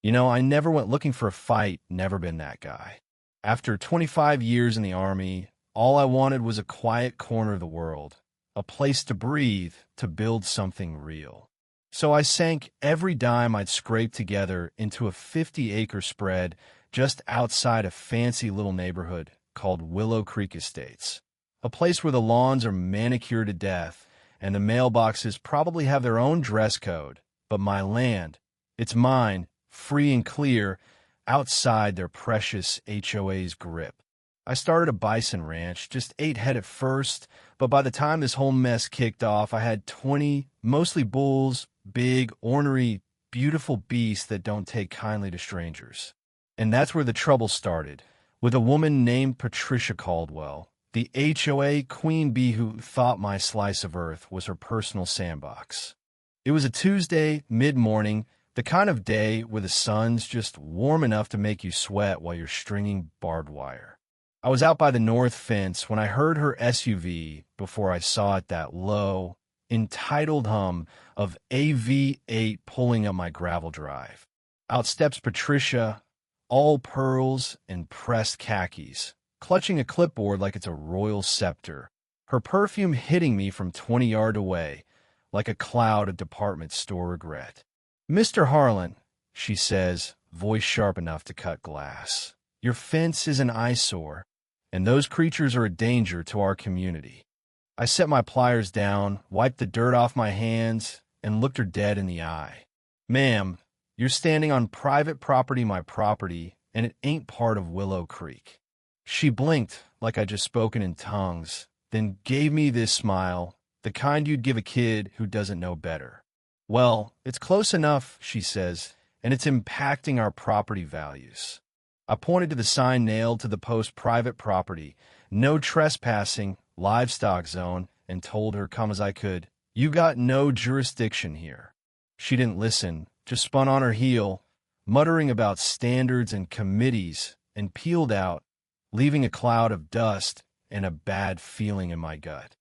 I never went looking for a fight, never been that guy. After 25 years in the Army, all I wanted was a quiet corner of the world, a place to breathe, to build something real. So I sank every dime I'd scraped together into a 50-acre spread just outside a fancy little neighborhood called Willow Creek Estates, a place where the lawns are manicured to death and the mailboxes probably have their own dress code, but my land, it's mine, free and clear, outside their precious HOA's grip. I started a bison ranch, just 8 head at first, but by the time this whole mess kicked off, I had 20, mostly bulls, big, ornery, beautiful beasts that don't take kindly to strangers. And that's where the trouble started, with a woman named Patricia Caldwell, the HOA queen bee who thought my slice of earth was her personal sandbox. It was a Tuesday, mid-morning, the kind of day where the sun's just warm enough to make you sweat while you're stringing barbed wire. I was out by the north fence when I heard her SUV before I saw it, that low, entitled hum of AV8 pulling up my gravel drive. Out steps Patricia, all pearls and pressed khakis, clutching a clipboard like it's a royal scepter, her perfume hitting me from 20 yards away like a cloud of department store regret. "Mr. Harlan," she says, voice sharp enough to cut glass, "your fence is an eyesore, and those creatures are a danger to our community." I set my pliers down, wiped the dirt off my hands, and looked her dead in the eye. "Ma'am, you're standing on private property, my property, and it ain't part of Willow Creek." She blinked like I'd just spoken in tongues, then gave me this smile, the kind you'd give a kid who doesn't know better. "Well, it's close enough," she says, "and it's impacting our property values." I pointed to the sign nailed to the post, "Private property, no trespassing, livestock zone," and told her, come as I could, "You got no jurisdiction here." She didn't listen, just spun on her heel, muttering about standards and committees, and peeled out, leaving a cloud of dust and a bad feeling in my gut.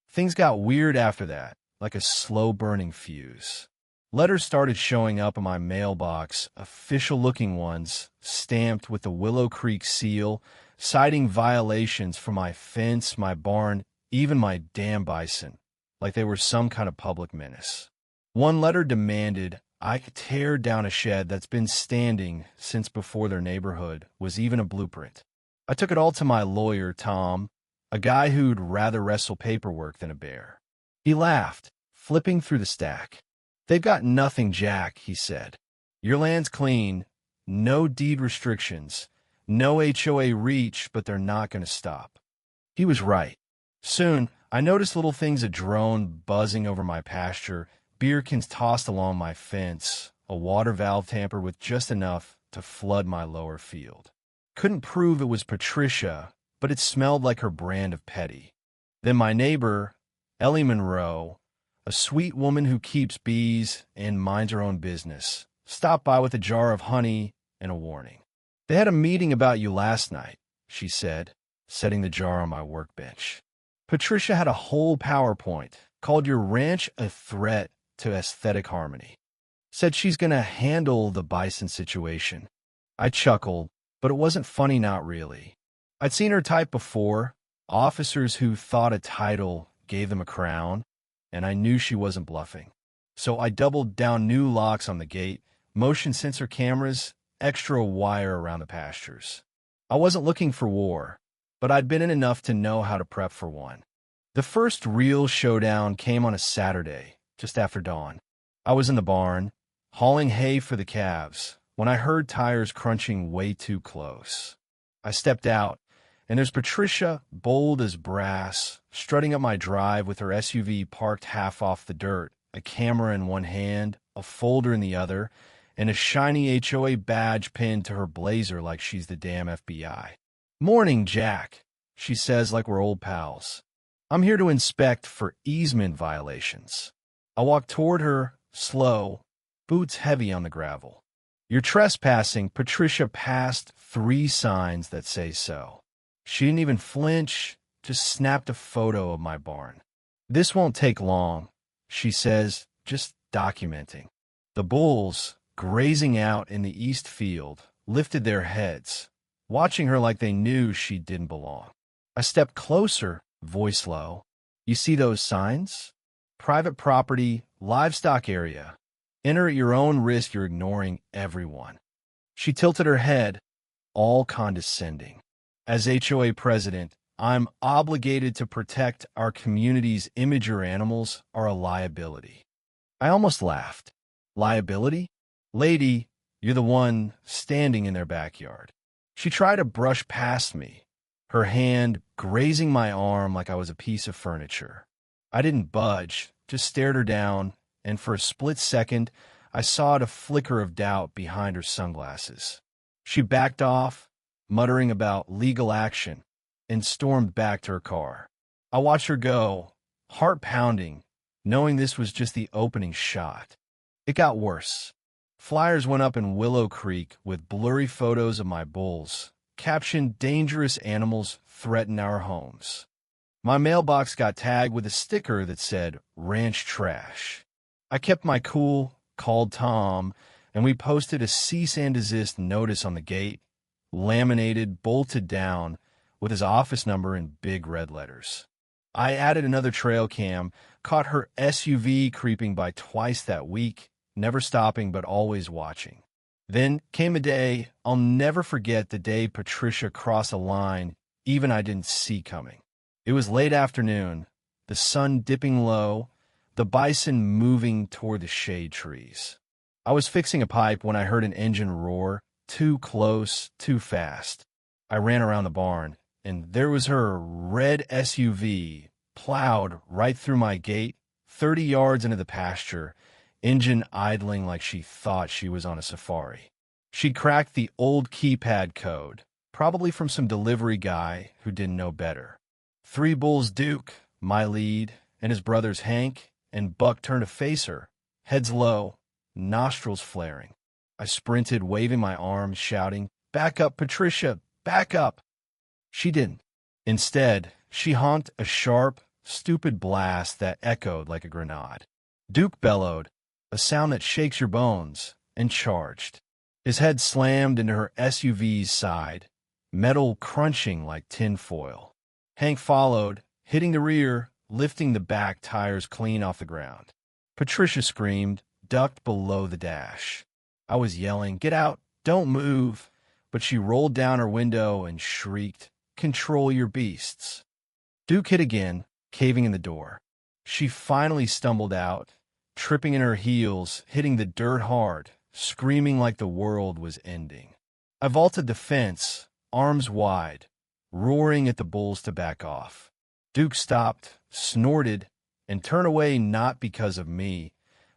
Things got weird after that, like a slow-burning fuse. Letters started showing up in my mailbox, official-looking ones, stamped with the Willow Creek seal, citing violations for my fence, my barn, even my damn bison, like they were some kind of public menace. One letter demanded I tear down a shed that's been standing since before their neighborhood was even a blueprint. I took it all to my lawyer, Tom, a guy who'd rather wrestle paperwork than a bear. He laughed, flipping through the stack. "They've got nothing, Jack," he said. "Your land's clean, no deed restrictions, no HOA reach, but they're not going to stop." He was right. Soon, I noticed little things, a drone buzzing over my pasture, beer cans tossed along my fence, a water valve tamper with just enough to flood my lower field. Couldn't prove it was Patricia, but it smelled like her brand of petty. Then my neighbor, Ellie Monroe, a sweet woman who keeps bees and minds her own business, stopped by with a jar of honey and a warning. "They had a meeting about you last night," she said, setting the jar on my workbench. "Patricia had a whole PowerPoint, called your ranch a threat to aesthetic harmony. Said she's going to handle the bison situation." I chuckled, but it wasn't funny, not really. I'd seen her type before, officers who thought a title gave them a crown, and I knew she wasn't bluffing. So I doubled down new locks on the gate, motion sensor cameras, extra wire around the pastures. I wasn't looking for war, but I'd been in enough to know how to prep for one. The first real showdown came on a Saturday, just after dawn. I was in the barn, hauling hay for the calves, when I heard tires crunching way too close. I stepped out, and there's Patricia, bold as brass, strutting up my drive with her SUV parked half off the dirt, a camera in one hand, a folder in the other, and a shiny HOA badge pinned to her blazer like she's the damn FBI. "Morning, Jack," she says like we're old pals. "I'm here to inspect for easement violations." I walk toward her, slow, boots heavy on the gravel. "You're trespassing." Patricia passed 3 signs that say so. She didn't even flinch, just snapped a photo of my barn. "This won't take long," she says, just documenting. "The bulls, grazing out in the east field, lifted their heads, watching her like they knew she didn't belong. I stepped closer, voice low. You see those signs? Private property, livestock area. Enter at your own risk, you're ignoring everyone. She tilted her head, all condescending. As HOA president, I'm obligated to protect our community's image. Your animals are a liability. I almost laughed. Liability? Lady, you're the one standing in their backyard. She tried to brush past me, her hand grazing my arm like I was a piece of furniture. I didn't budge, just stared her down, and for a split second, I saw a flicker of doubt behind her sunglasses. She backed off, muttering about legal action, and stormed back to her car. I watched her go, heart pounding, knowing this was just the opening shot. It got worse. Flyers went up in Willow Creek with blurry photos of my bulls, captioned "Dangerous animals threaten our homes." My mailbox got tagged with a sticker that said "Ranch Trash." I kept my cool, called Tom, and we posted a cease and desist notice on the gate, laminated, bolted down, with his office number in big red letters. I added another trail cam, caught her SUV creeping by twice that week, never stopping but always watching. Then came a day I'll never forget, the day Patricia crossed a line even I didn't see coming. It was late afternoon, the sun dipping low, the bison moving toward the shade trees. I was fixing a pipe when I heard an engine roar, too close, too fast. I ran around the barn, and there was her red SUV, plowed right through my gate, 30 yards into the pasture, engine idling like she thought she was on a safari. She'd cracked the old keypad code, probably from some delivery guy who didn't know better. 3 bulls Duke, my lead, and his brothers Hank and Buck turned to face her, heads low, nostrils flaring. I sprinted, waving my arms, shouting, "Back up, Patricia, back up!" She didn't. Instead, she honked a sharp, stupid blast that echoed like a grenade. Duke bellowed, a sound that shakes your bones, and charged. His head slammed into her SUV's side, metal crunching like tin foil. Hank followed, hitting the rear, lifting the back tires clean off the ground. Patricia screamed, ducked below the dash. I was yelling, "Get out, don't move," but she rolled down her window and shrieked, "Control your beasts." Duke hit again, caving in the door. She finally stumbled out, tripping in her heels, hitting the dirt hard, screaming like the world was ending. I vaulted the fence, arms wide, roaring at the bulls to back off. Duke stopped, snorted, and turned away, not because of me,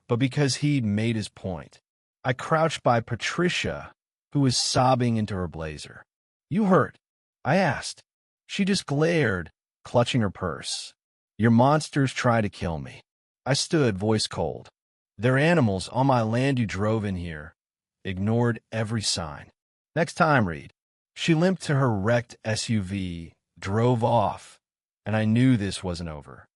but because he'd made his point. I crouched by Patricia, who was sobbing into her blazer. "You hurt?" I asked. She just glared, clutching her purse. "Your monsters try to kill me." I stood, voice cold. "They're animals on my land. You drove in here. Ignored every sign. Next time, Reed." She limped to her wrecked SUV, drove off, and I knew this wasn't over.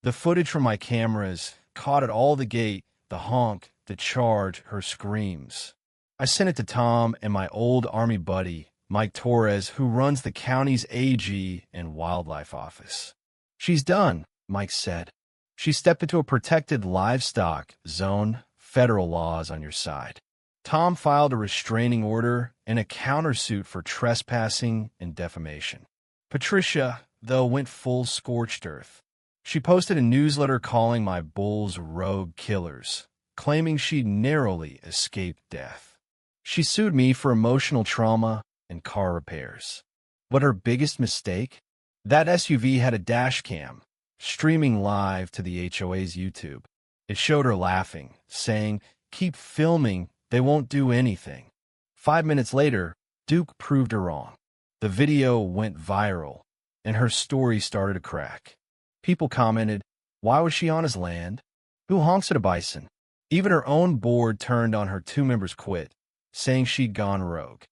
The footage from my cameras caught it all: the gate, the honk, the charge, her screams. I sent it to Tom and my old Army buddy, Mike Torres, who runs the county's AG and wildlife office. "She's done," Mike said. "She stepped into a protected livestock zone, federal laws on your side." Tom filed a restraining order and a countersuit for trespassing and defamation. Patricia, though, went full scorched earth. She posted a newsletter calling my bulls rogue killers, claiming she'd narrowly escaped death. She sued me for emotional trauma and car repairs. But her biggest mistake? That SUV had a dash cam, streaming live to the HOA's YouTube. It showed her laughing, saying, "Keep filming, they won't do anything." 5 minutes later, Duke proved her wrong. The video went viral, and her story started to crack. People commented, "Why was she on his land? Who honks at a bison?" Even her own board turned on her. 2 members quit, saying she'd gone rogue.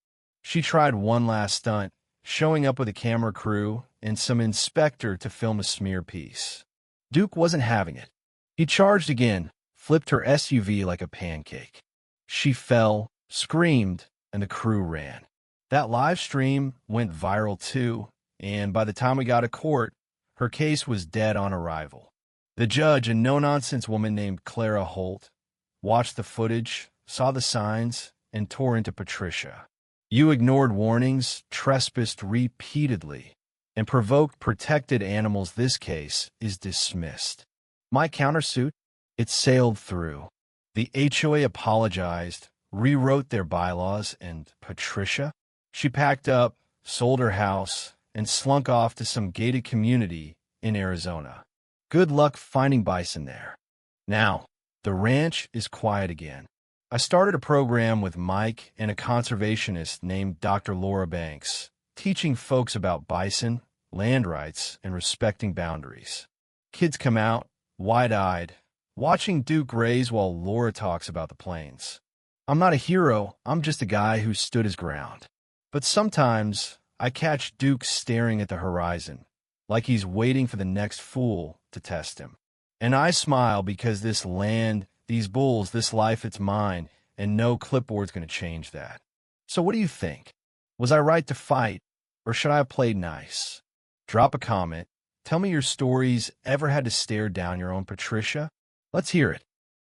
She tried one last stunt, showing up with a camera crew and some inspector to film a smear piece. Duke wasn't having it. He charged again, flipped her SUV like a pancake. She fell, screamed, and the crew ran. That live stream went viral too, and by the time we got to court, her case was dead on arrival. The judge, a no-nonsense woman named Clara Holt, watched the footage, saw the signs, and tore into Patricia. You ignored warnings, trespassed repeatedly, and provoked protected animals. This case is dismissed. My countersuit, it sailed through. The HOA apologized, rewrote their bylaws, and Patricia, she packed up, sold her house, and slunk off to some gated community in Arizona. Good luck finding bison there. Now, the ranch is quiet again. I started a program with Mike and a conservationist named Dr. Laura Banks, teaching folks about bison, land rights, and respecting boundaries. Kids come out, wide-eyed, watching Duke graze while Laura talks about the plains. I'm not a hero, I'm just a guy who stood his ground. But sometimes I catch Duke staring at the horizon, like he's waiting for the next fool to test him. And I smile because this land, these bulls, this life, it's mine, and no clipboard's going to change that. So what do you think? Was I right to fight, or should I have played nice? Drop a comment. Tell me your stories ever had to stare down your own Patricia. Let's hear it.